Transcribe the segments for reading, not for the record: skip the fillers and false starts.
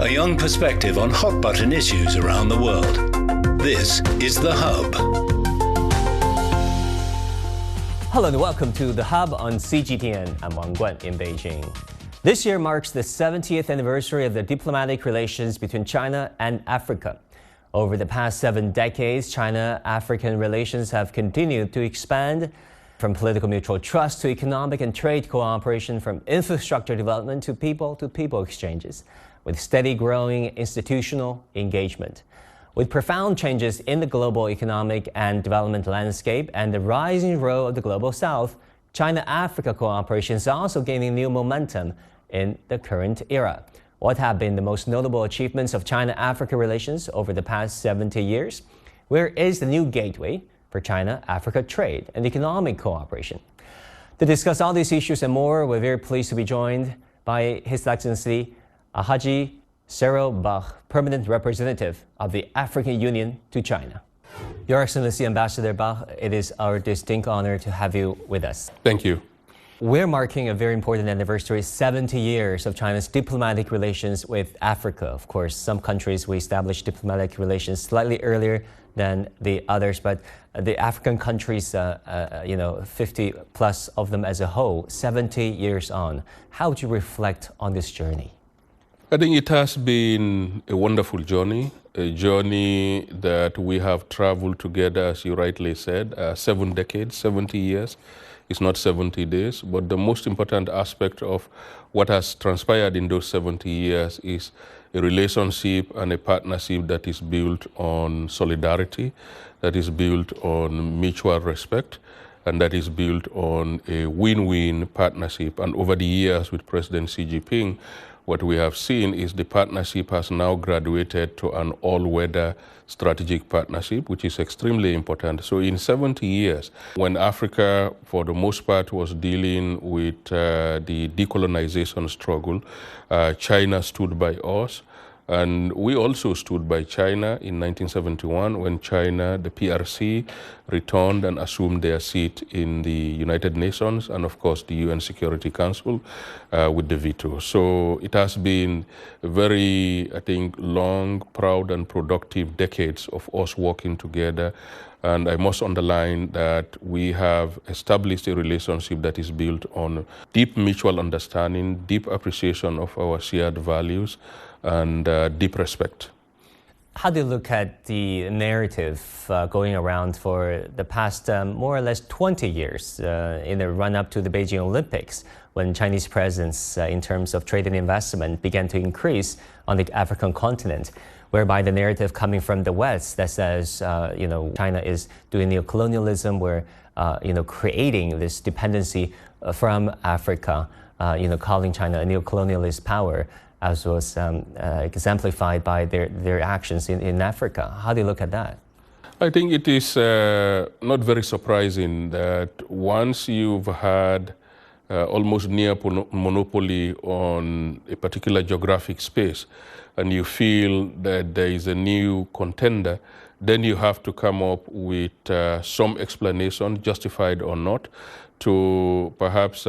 a young perspective on hot-button issues around the world. This is The Hub. Hello and welcome to The Hub on CGTN. I'm Wang Guan in Beijing. This year marks the 70th anniversary of the diplomatic relations between China and Africa. Over the past 7 decades, China-African relations have continued to expand, from political mutual trust to economic and trade cooperation, from infrastructure development to people-to-people exchanges, with steady growing institutional engagement. With profound changes in the global economic and development landscape and the rising role of the Global South, China-Africa cooperation is also gaining new momentum in the current era. What have been the most notable achievements of China-Africa relations over the past 70 years? Where is the new gateway for China-Africa trade and economic cooperation? To discuss all these issues and more, we're very pleased to be joined by His Excellency Haji Cyril Bach, Permanent Representative of the African Union to China. Your Excellency Ambassador Bach, it is our distinct honor to have you with us. Thank you. We're marking a very important anniversary, 70 years of China's diplomatic relations with Africa. Of course, some countries we established diplomatic relations slightly earlier than the others, but the African countries, 50 plus of them as a whole, 70 years on. How would you reflect on this journey? I think it has been a wonderful journey, a journey that we have traveled together, as you rightly said, 7 decades, 70 years. It's not 70 days, but the most important aspect of what has transpired in those 70 years is a relationship and a partnership that is built on solidarity, that is built on mutual respect, and that is built on a win-win partnership. And over the years with President Xi Jinping, what we have seen is the partnership has now graduated to an all-weather strategic partnership, which is extremely important. So in 70 years, when Africa, for the most part, was dealing with the decolonization struggle, China stood by us. And we also stood by China in 1971 when China, the PRC, returned and assumed their seat in the United Nations and, of course, the UN Security Council with the veto. So it has been a very, I think, long, proud and productive decades of us working together. And I must underline that we have established a relationship that is built on deep mutual understanding, deep appreciation of our shared values, and deep respect. How do you look at the narrative going around for the past more or less 20 years in the run-up to the Beijing Olympics, when Chinese presence in terms of trade and investment began to increase on the African continent, whereby the narrative coming from the West that says, China is doing neocolonialism, we're, creating this dependency from Africa, calling China a neocolonialist power, as was exemplified by their actions in Africa. How do you look at that? I think it is not very surprising that once you've had almost near monopoly on a particular geographic space and you feel that there is a new contender, then you have to come up with some explanation, justified or not, to perhaps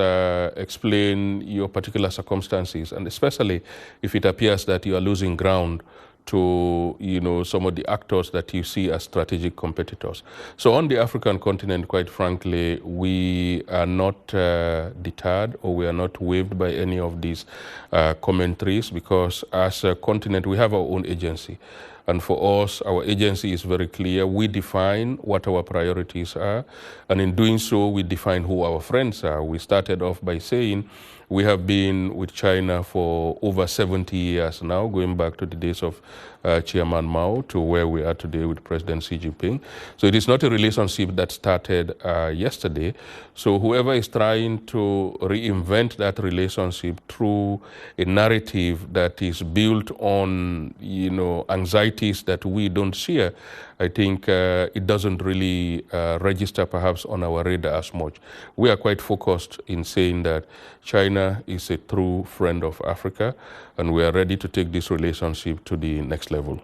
explain your particular circumstances, and especially if it appears that you are losing ground to some of the actors that you see as strategic competitors. So on the African continent, quite frankly, we are not deterred or we are not waved by any of these commentaries, because as a continent we have our own agency. And for us, our agency is very clear. We define what our priorities are, and in doing so, we define who our friends are. We started off by saying we have been with China for over 70 years now, going back to the days of Chairman Mao to where we are today with President Xi Jinping. So it is not a relationship that started yesterday. So whoever is trying to reinvent that relationship through a narrative that is built on, anxieties that we don't share, I think it doesn't really register perhaps on our radar as much. We are quite focused in saying that China is a true friend of Africa, and we are ready to take this relationship to the next level.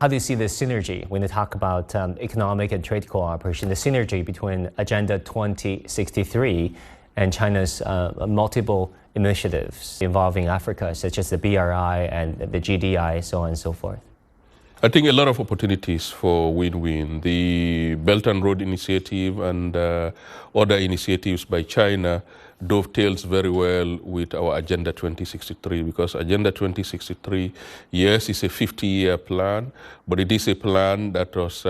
How do you see the synergy when you talk about economic and trade cooperation, the synergy between Agenda 2063 and China's multiple initiatives involving Africa, such as the BRI and the GDI, so on and so forth? I think a lot of opportunities for win-win. The Belt and Road Initiative and other initiatives by China dovetails very well with our Agenda 2063, because Agenda 2063, yes, is a 50-year plan, but it is a plan that was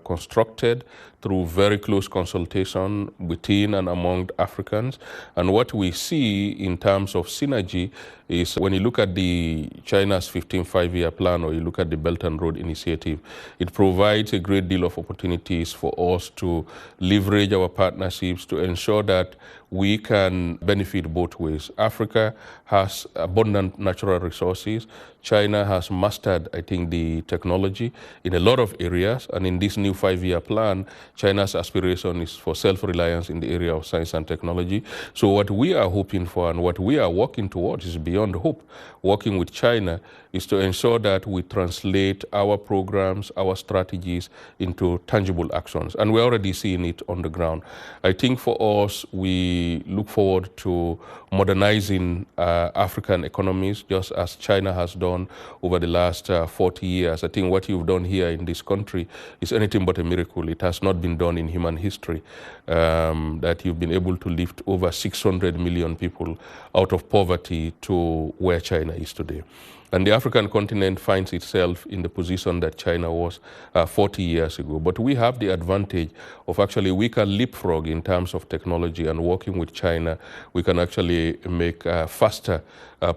constructed through very close consultation within and among Africans. And what we see in terms of synergy is when you look at the China's 15 5-year plan, or you look at the Belt and Road Initiative, it provides a great deal of opportunities for us to leverage our partnerships to ensure that we can benefit both ways. Africa has abundant natural resources. China has mastered, I think, the technology in a lot of areas. And in this new 5-year plan, China's aspiration is for self-reliance in the area of science and technology. So what we are hoping for and what we are working towards is beyond hope. Working with China is to ensure that we translate our programs, our strategies into tangible actions. And we're already seeing it on the ground. I think for us, we look forward to modernizing African economies, just as China has done over the last 40 years. I think what you've done here in this country is anything but a miracle. It has not been done in human history, that you've been able to lift over 600 million people out of poverty to where China is today. And the African continent finds itself in the position that China was 40 years ago. But we have the advantage of actually we can leapfrog in terms of technology, and working with China, we can actually make faster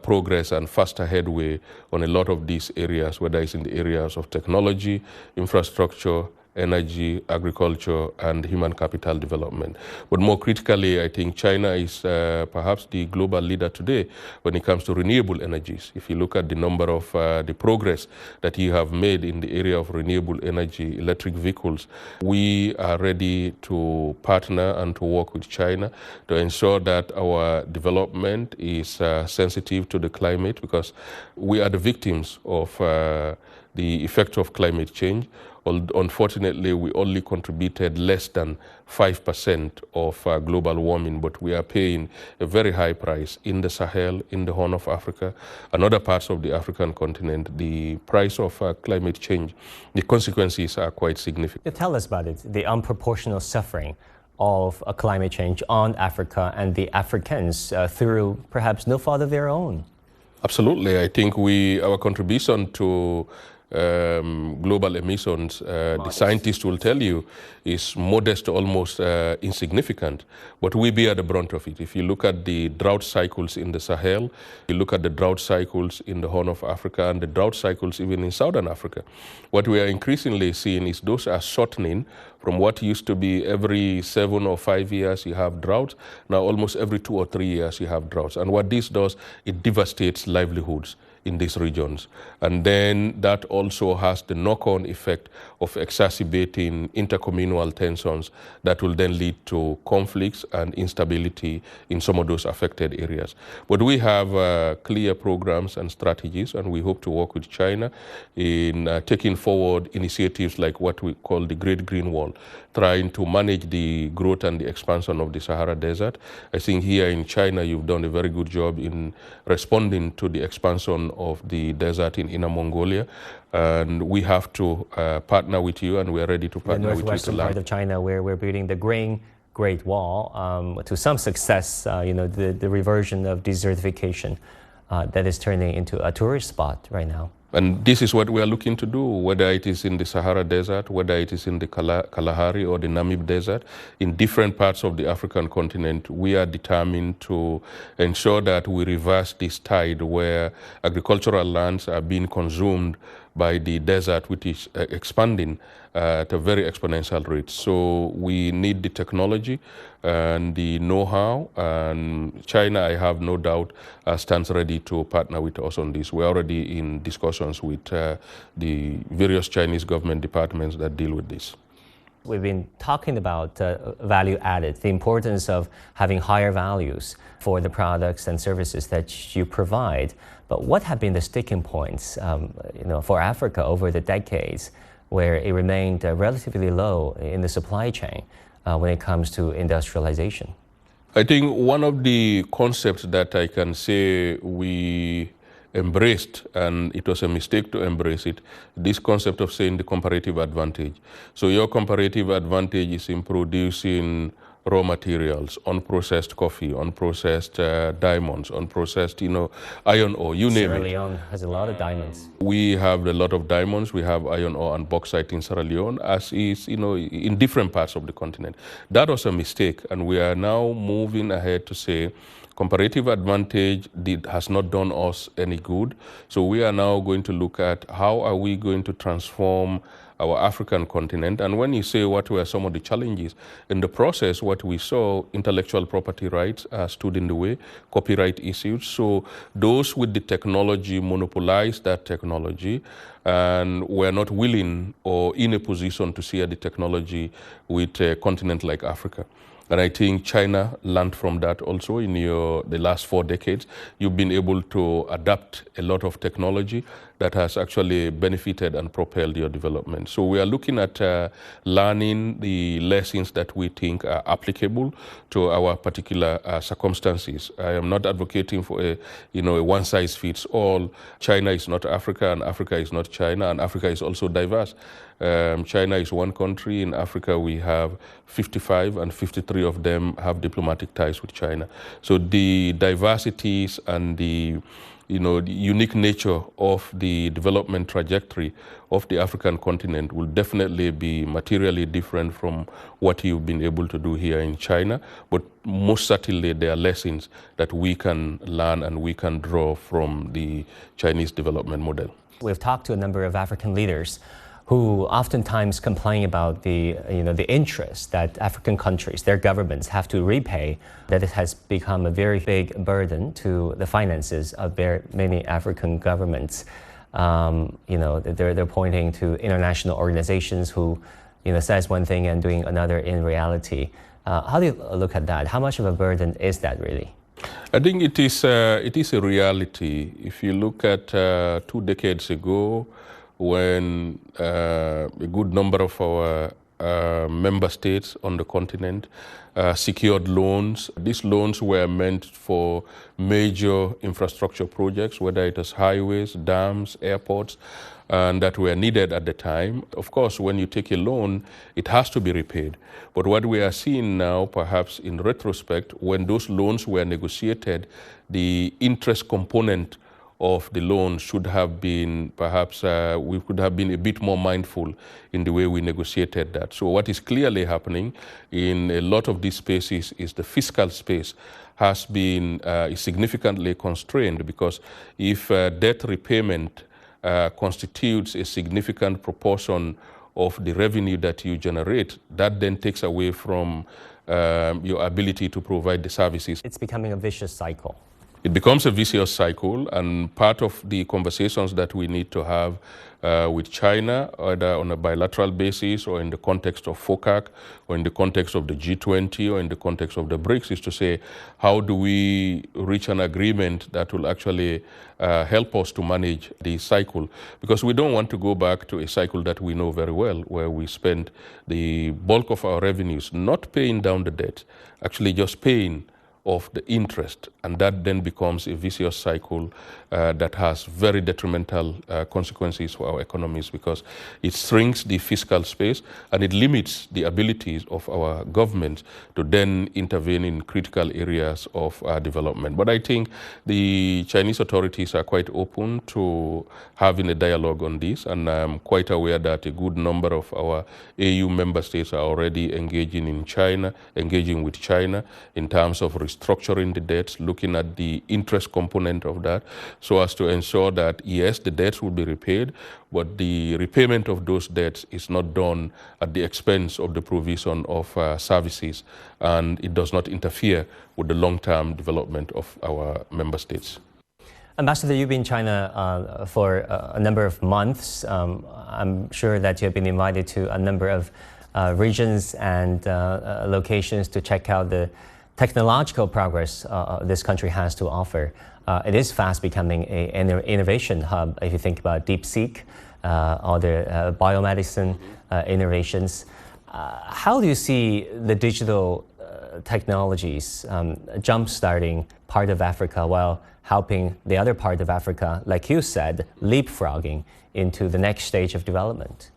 progress and faster headway on a lot of these areas, whether it's in the areas of technology, infrastructure, energy, agriculture, and human capital development. But more critically, I think China is perhaps the global leader today when it comes to renewable energies. If you look at the number of the progress that you have made in the area of renewable energy, electric vehicles, we are ready to partner and to work with China to ensure that our development is sensitive to the climate, because we are the victims of the effect of climate change. Unfortunately, we only contributed less than 5% of global warming, but we are paying a very high price in the Sahel, in the Horn of Africa, and other parts of the African continent. The price of climate change, the consequences are quite significant. Tell us about it, the unproportional suffering of climate change on Africa and the Africans through perhaps no fault of their own. Absolutely. I think our contribution to global emissions, the scientists will tell you, is modest to almost insignificant, but we bear the brunt of it. If you look at the drought cycles in the Sahel, you look at the drought cycles in the Horn of Africa, and the drought cycles even in Southern Africa, what we are increasingly seeing is those are shortening from what used to be every 7 or 5 years you have droughts. Now almost every 2 or 3 years you have droughts. And what this does, it devastates livelihoods in these regions. And then that also has the knock-on effect of exacerbating intercommunal tensions that will then lead to conflicts and instability in some of those affected areas. But we have clear programs and strategies, and we hope to work with China in taking forward initiatives like what we call the Great Green Wall, trying to manage the growth and the expansion of the Sahara Desert. I think here in China, you've done a very good job in responding to the expansion of the desert in Inner Mongolia. And we have to partner with you, and we're ready to partner with you. The northwestern part of China, where we're building the Great Wall, to some success, the reversion of desertification that is turning into a tourist spot right now. And this is what we are looking to do, whether it is in the Sahara Desert, whether it is in the Kalahari or the Namib Desert, in different parts of the African continent. We are determined to ensure that we reverse this tide where agricultural lands are being consumed by the desert, which is expanding at a very exponential rate. So we need the technology and the know-how, and China, I have no doubt, stands ready to partner with us on this. We're already in discussions with the various Chinese government departments that deal with this. We've been talking about value added, the importance of having higher values for the products and services that you provide. But what have been the sticking points for Africa over the decades, where it remained relatively low in the supply chain when it comes to industrialization? I think one of the concepts that I can say we embraced, and it was a mistake to embrace it, this concept of saying the comparative advantage. So your comparative advantage is in producing raw materials, unprocessed coffee, unprocessed diamonds, unprocessed, iron ore, you name it. Sierra Leone has a lot of diamonds. We have a lot of diamonds. We have iron ore and bauxite in Sierra Leone, as is, in different parts of the continent. That was a mistake, and we are now moving ahead to say comparative advantage has not done us any good. So we are now going to look at how are we going to transform our African continent. And when you say what were some of the challenges, in the process, what we saw, intellectual property rights stood in the way, copyright issues. So those with the technology monopolized that technology and were not willing or in a position to share the technology with a continent like Africa. And I think China learned from that also in the last 4 decades. You've been able to adapt a lot of technology that has actually benefited and propelled your development. So we are looking at learning the lessons that we think are applicable to our particular circumstances. I am not advocating for a one-size-fits-all. China is not Africa, and Africa is not China, and Africa is also diverse. China is one country. In Africa, we have 55, and 53 of them have diplomatic ties with China. So the diversities and the unique nature of the development trajectory of the African continent will definitely be materially different from what you've been able to do here in China. But most certainly, there are lessons that we can learn and we can draw from the Chinese development model. We've talked to a number of African leaders who oftentimes complain about the interest that African countries, their governments, have to repay, that it has become a very big burden to the finances of many African governments. They're pointing to international organizations who, says one thing and doing another in reality. How do you look at that? How much of a burden is that really? I think it is a reality. If you look at 2 decades ago, when a good number of our member states on the continent secured loans. These loans were meant for major infrastructure projects, whether it was highways, dams, airports, and that were needed at the time. Of course, when you take a loan, it has to be repaid. But what we are seeing now, perhaps in retrospect, when those loans were negotiated, the interest component of the loan should have been, perhaps we could have been a bit more mindful in the way we negotiated that. So what is clearly happening in a lot of these spaces is the fiscal space has been significantly constrained, because if debt repayment constitutes a significant proportion of the revenue that you generate, that then takes away from your ability to provide the services. It's becoming a vicious cycle. It becomes a vicious cycle, and part of the conversations that we need to have with China, either on a bilateral basis or in the context of FOCAC or in the context of the G20 or in the context of the BRICS, is to say, how do we reach an agreement that will actually help us to manage the cycle? Because we don't want to go back to a cycle that we know very well, where we spend the bulk of our revenues not paying down the debt, actually just paying of the interest, and that then becomes a vicious cycle that has very detrimental consequences for our economies, because it shrinks the fiscal space and it limits the abilities of our governments to then intervene in critical areas of development. But I think the Chinese authorities are quite open to having a dialogue on this, and I'm quite aware that a good number of our AU member states are already engaging with China in terms of restructuring the debts, looking at the interest component of that, so as to ensure that, yes, the debts will be repaid, but the repayment of those debts is not done at the expense of the provision of services, and it does not interfere with the long-term development of our member states. Ambassador, you've been in China for a number of months. I'm sure that you have been invited to a number of regions and locations to check out the technological progress this country has to offer. It is fast becoming an innovation hub if you think about DeepSeek, all the biomedicine innovations. How do you see the digital technologies jump-starting part of Africa while helping the other part of Africa, like you said, leapfrogging into the next stage of development?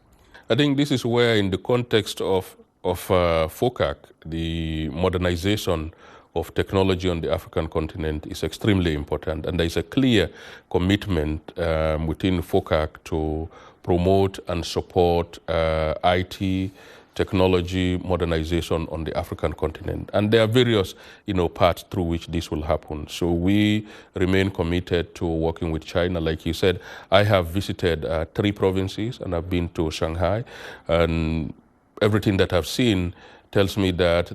I think this is where, in the context of FOCAC, the modernization of technology on the African continent is extremely important. And there is a clear commitment within FOCAC to promote and support IT, technology modernization on the African continent. And there are various paths through which this will happen. So we remain committed to working with China. Like you said, I have visited 3 provinces and I've been to Shanghai. And everything that I've seen tells me that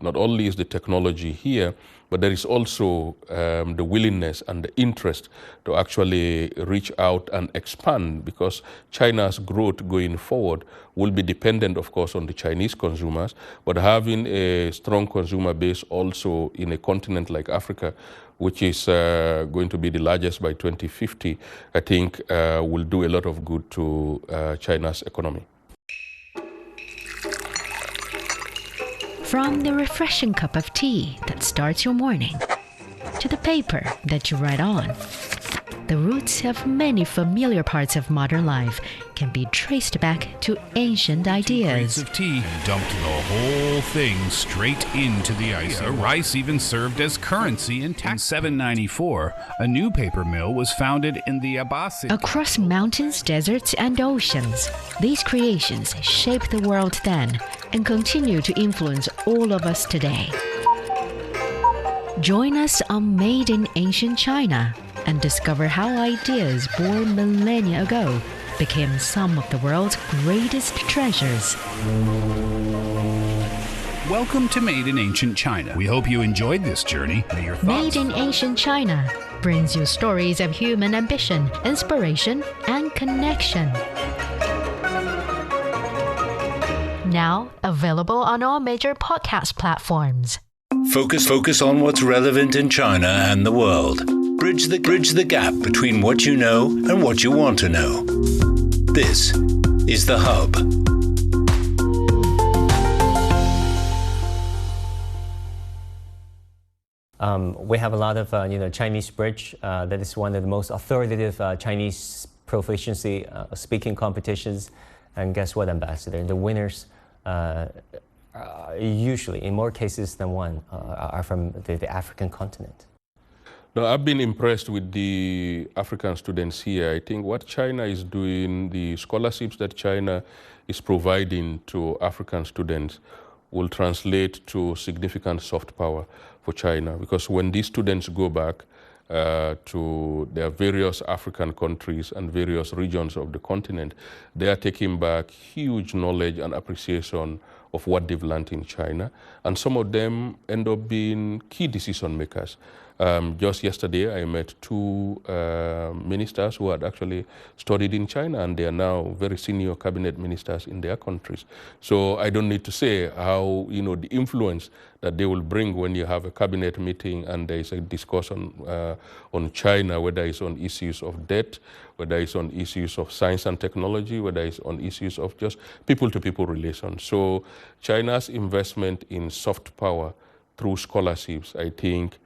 not only is the technology here, but there is also the willingness and the interest to actually reach out and expand, because China's growth going forward will be dependent, of course, on the Chinese consumers, but having a strong consumer base also in a continent like Africa, which is going to be the largest by 2050, I think will do a lot of good to China's economy. From the refreshing cup of tea that starts your morning to the paper that you write on, the roots of many familiar parts of modern life can be traced back to ancient ideas. 2 crates of tea and dumped the whole thing straight into the ice. Rice even served as currency in 794. A new paper mill was founded in the Abbasid. Across mountains, deserts, and oceans, these creations shaped the world then and continue to influence all of us today. Join us on Made in Ancient China and discover how ideas born millennia ago became some of the world's greatest treasures. Welcome to Made in Ancient China. We hope you enjoyed this journey. May your thoughts... Made in Ancient China brings you stories of human ambition, inspiration, and connection. Now available on all major podcast platforms. Focus on what's relevant in China and the world. Bridge the gap between what you know and what you want to know. This is The Hub. We have a lot of Chinese bridge. That is one of the most authoritative Chinese proficiency speaking competitions. And guess what, Ambassador? The winners usually, in more cases than one, are from the African continent. No, I've been impressed with the African students here. I think what China is doing, the scholarships that China is providing to African students will translate to significant soft power for China. Because when these students go back to their various African countries and various regions of the continent, they are taking back huge knowledge and appreciation of what they've learned in China. And some of them end up being key decision makers. Just yesterday, I met 2 ministers who had actually studied in China, and they are now very senior cabinet ministers in their countries. So I don't need to say how, the influence that they will bring when you have a cabinet meeting and there is a discussion on China, whether it's on issues of debt, whether it's on issues of science and technology, whether it's on issues of just people-to-people relations. So China's investment in soft power through scholarships, I think,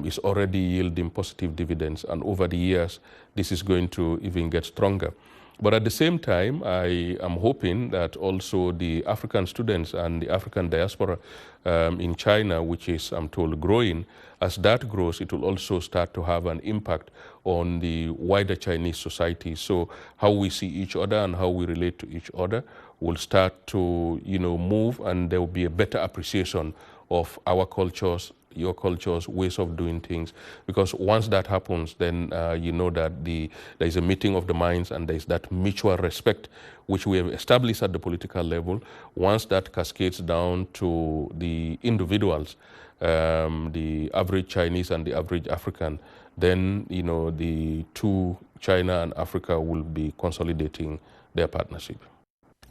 is already yielding positive dividends, and over the years, this is going to even get stronger. But at the same time, I am hoping that also the African students and the African diaspora in China, which is, I'm told, growing, as that grows, it will also start to have an impact on the wider Chinese society. So how we see each other and how we relate to each other will start to, move, and there will be a better appreciation of our cultures, your cultures, ways of doing things. Because once that happens, then you know that there is a meeting of the minds, and there is that mutual respect which we have established at the political level. Once that cascades down to the individuals, the average Chinese and the average African, then the 2, China and Africa, will be consolidating their partnership.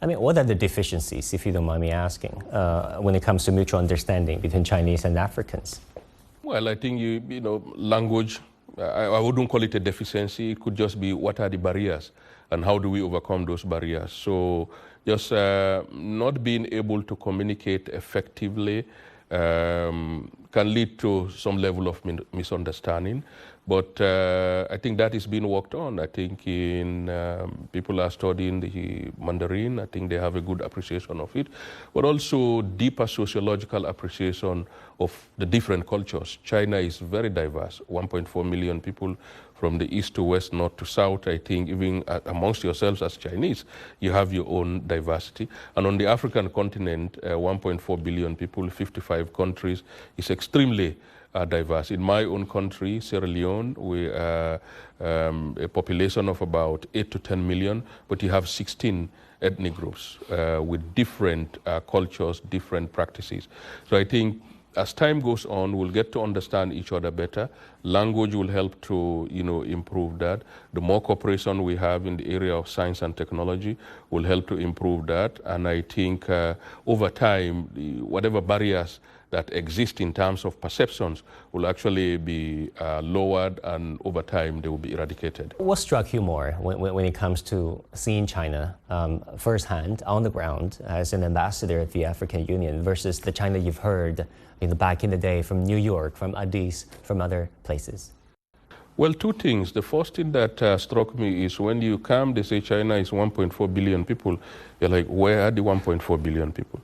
I mean, what are the deficiencies, if you don't mind me asking, when it comes to mutual understanding between Chinese and Africans? Well, I think, language, I wouldn't call it a deficiency. It could just be what are the barriers and how do we overcome those barriers. So just not being able to communicate effectively can lead to some level of misunderstanding. But I think that is being worked on. I think people are studying the Mandarin. I think they have a good appreciation of it, but also deeper sociological appreciation of the different cultures. China is very diverse, 1.4 million people from the east to west, north to south. I think even amongst yourselves as Chinese, you have your own diversity. And on the African continent, 1.4 billion people, 55 countries, is extremely diverse. In my own country, Sierra Leone, we are a population of about 8 to 10 million, but you have 16 ethnic groups with different cultures, different practices. So I think as time goes on, we'll get to understand each other better. Language will help to, improve that. The more cooperation we have in the area of science and technology will help to improve that. And I think over time, whatever barriers that exist in terms of perceptions will actually be lowered, and over time they will be eradicated. What struck you more when it comes to seeing China firsthand on the ground as an ambassador of the African Union versus the China you've heard back in the day from New York, from Addis, from other places? Well, two things. The first thing that struck me is when you come, they say China is 1.4 billion people. You're like, where are the 1.4 billion people?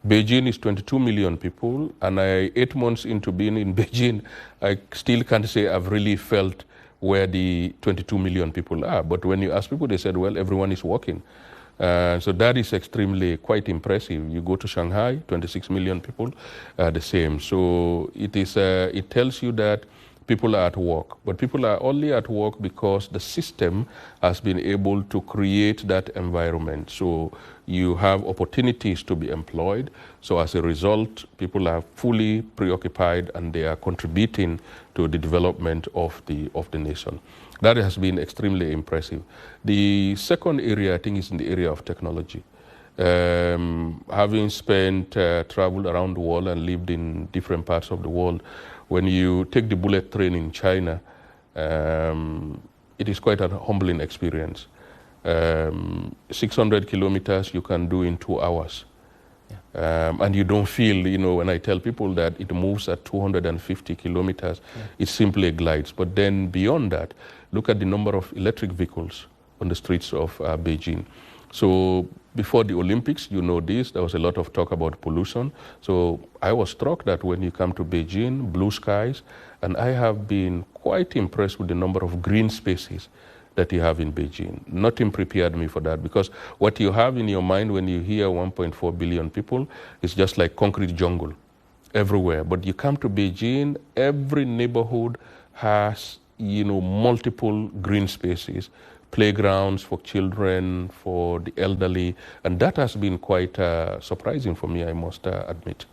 Beijing is 22 million people, and 8 months into being in Beijing, I still can't say I've really felt where the 22 million people are. But when you ask people, they said, well, everyone is working. So that is extremely quite impressive. You go to Shanghai, 26 million people, the same. So it tells you that people are at work, but people are only at work because the system has been able to create that environment. So you have opportunities to be employed. So as a result, people are fully preoccupied and they are contributing to the development of the nation. That has been extremely impressive. The second area, I think, is in the area of technology. Having traveled around the world and lived in different parts of the world, when you take the bullet train in China, it is quite a humbling experience. 600 kilometers you can do in 2 hours. Yeah. And you don't feel, when I tell people that it moves at 250 kilometers, it simply glides. But then beyond that, look at the number of electric vehicles on the streets of Beijing. So before the Olympics, there was a lot of talk about pollution. So I was struck that when you come to Beijing, blue skies, and I have been quite impressed with the number of green spaces that you have in Beijing. Nothing prepared me for that, because what you have in your mind when you hear 1.4 billion people is just like concrete jungle everywhere. But you come to Beijing, every neighborhood has, multiple green spaces, playgrounds for children, for the elderly, and that has been quite surprising for me, I must admit.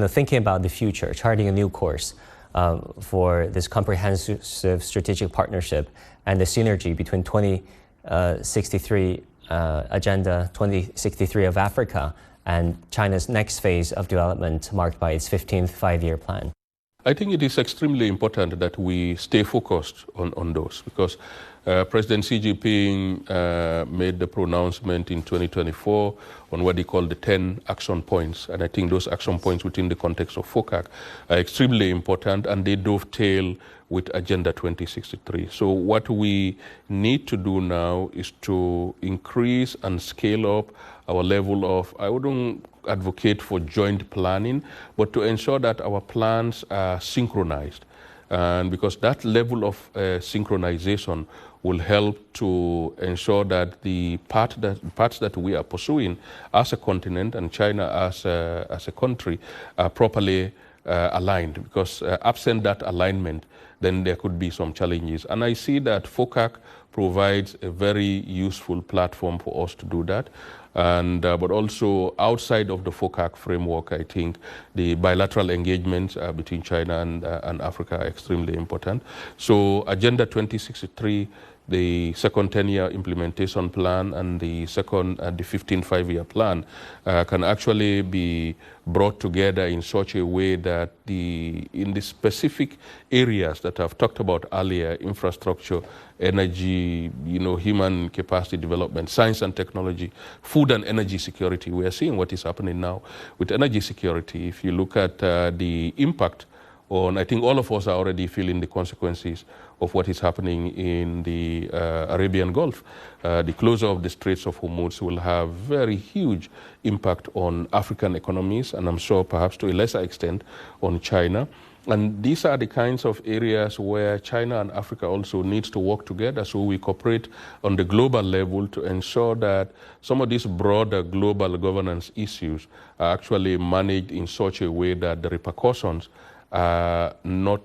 Thinking about the future, charting a new course for this comprehensive strategic partnership and the synergy between 2063 Agenda 2063 of Africa and China's next phase of development marked by its 15th five-year plan. I think it is extremely important that we stay focused on those, because President Xi Jinping made the pronouncement in 2024 on what he called the 10 action points. And I think those action points within the context of FOCAC are extremely important, and they dovetail with Agenda 2063. So what we need to do now is to increase and scale up our level of, I wouldn't advocate for joint planning, but to ensure that our plans are synchronized. And because that level of synchronization will help to ensure that the parts that we are pursuing as a continent and China as a country are properly aligned. Because absent that alignment, then there could be some challenges. And I see that FOCAC provides a very useful platform for us to do that. And but also outside of the FOCAC framework, I think the bilateral engagements between China and Africa are extremely important. So Agenda 2063 the second 10-year implementation plan and the second, the 15th five-year plan can actually be brought together in such a way that in the specific areas that I've talked about earlier, infrastructure, energy, human capacity development, science and technology, food and energy security. We are seeing what is happening now with energy security. If you look at the impact on, I think all of us are already feeling the consequences of what is happening in the Arabian Gulf. The closure of the Straits of Hormuz will have very huge impact on African economies, and I'm sure perhaps to a lesser extent on China. And these are the kinds of areas where China and Africa also needs to work together, so we cooperate on the global level to ensure that some of these broader global governance issues are actually managed in such a way that the repercussions are not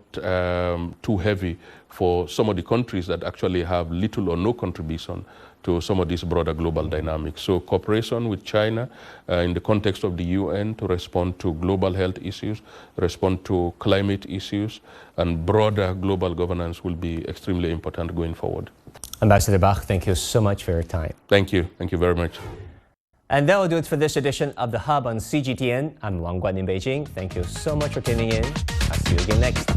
too heavy for some of the countries that actually have little or no contribution to some of these broader global dynamics. So cooperation with China in the context of the UN to respond to global health issues, respond to climate issues, and broader global governance will be extremely important going forward. Ambassador Bach, thank you so much for your time. Thank you. Thank you very much. And that will do it for this edition of The Hub on CGTN. I'm Wang Guan in Beijing. Thank you so much for tuning in. I'll see you again next time.